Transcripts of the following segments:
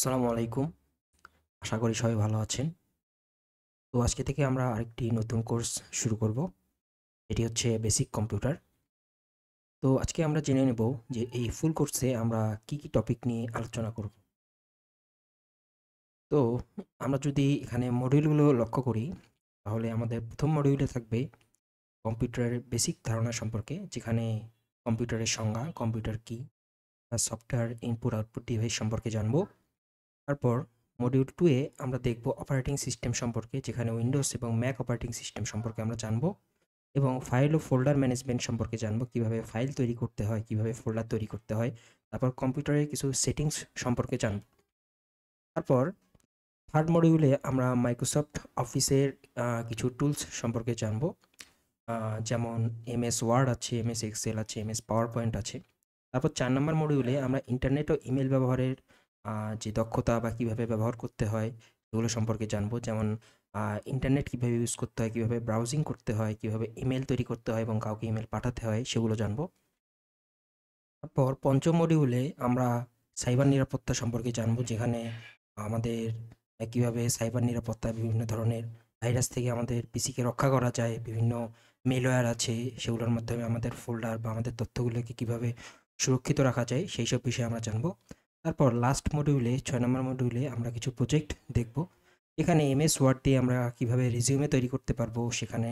আসসালামু আলাইকুম। আশা করি সবাই ভালো আছেন। তো আজকে থেকে আমরা আরেকটি নতুন কোর্স শুরু করব। এটি হচ্ছে বেসিক কম্পিউটার। তো আজকে আমরা জেনে নেব যে এই ফুল কোর্সে আমরা কি টপিক নিয়ে আলোচনা করব। তো আমরা যদি এখানে মডিউলগুলো লক্ষ্য করি, তাহলে আমাদের ১ম মডিউলে থাকবে কম্পিউটারের বেসিক ধারণা সম্পর্কে, যেখানে কম্পিউটারের সংজ্ঞা, কম্পিউটার কি, সফটওয়্যার ইনপুট আউটপুট ডিভাইস সম্পর্কে জানব। তারপর মডিউল 2 এ আমরা দেখব অপারেটিং সিস্টেম সম্পর্কে, যেখানে উইন্ডোজ এবং ম্যাক অপারেটিং সিস্টেম সম্পর্কে আমরা জানব এবং ফাইল ও ফোল্ডার ম্যানেজমেন্ট সম্পর্কে জানব, কিভাবে ফাইল তৈরি করতে হয়, কিভাবে ফোল্ডার তৈরি করতে হয়। তারপর কম্পিউটারের কিছু সেটিংস সম্পর্কে জানব। তারপর থার্ড মডিউলে আমরা মাইক্রোসফট অফিসের কিছু টুলস সম্পর্কে জানব, যেমন এমএস ওয়ার্ড আছে, এমএস এক্সেল আছে, এমএস পাওয়ার পয়েন্ট আছে। তারপর 4 নম্বর মডিউলে আমরা ইন্টারনেট ও ইমেল ব্যবহারের যে দক্ষতা বা কিভাবে ব্যবহার করতে হয় সেগুলো সম্পর্কে জানবো। যেমন ইন্টারনেট কিভাবে ইউজ করতে হয়, কিভাবে ব্রাউজিং করতে হয়, কিভাবে ইমেল তৈরি করতে হয় এবং কাউকে ইমেল পাঠাতে হয় সেগুলো জানবো। তারপর ৫ম মডিউলে আমরা সাইবার নিরাপত্তা সম্পর্কে জানবো, যেখানে আমাদের কিভাবে সাইবার নিরাপত্তা বিভিন্ন ধরনের ভাইরাস থেকে আমাদের পিসিকে রক্ষা করা যায়। বিভিন্ন মেলওয়্যার আছে, সেগুলোর মাধ্যমে আমাদের ফোল্ডার বা আমাদের তথ্যগুলোকে কিভাবে সুরক্ষিত রাখা যায় সেই সব বিষয়ে আমরা জানবো। তারপর লাস্ট মডিউলে ৬ নম্বর মডিউলে আমরা কিছু প্রজেক্ট দেখব। এখানে এমএস ওয়ার্ড দিয়ে আমরা কিভাবে রিজিউমে তৈরি করতে পারবো সেখানে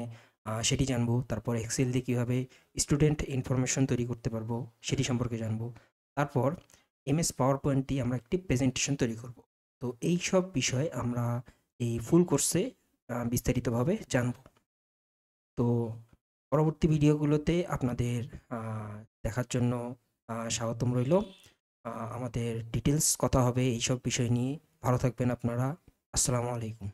সেটি জানবো। তারপর এক্সেল দিয়ে কিভাবে স্টুডেন্ট ইনফরমেশন তৈরি করতে পারবো সেটি সম্পর্কে জানবো। তারপর এমএস পাওয়ার পয়েন্ট দিয়ে আমরা একটি প্রেজেন্টেশন তৈরি করব। তো এই সব বিষয় আমরা এই ফুল কোর্সে বিস্তারিতভাবে জানবো। তো পরবর্তী ভিডিওগুলোতে আপনাদের দেখার জন্য স্বাগতম রইল। আমাদের ডিটেলস কথা হবে এইসব বিষয় নিয়ে। ভালো থাকবেন আপনারা। আসসালামু আলাইকুম।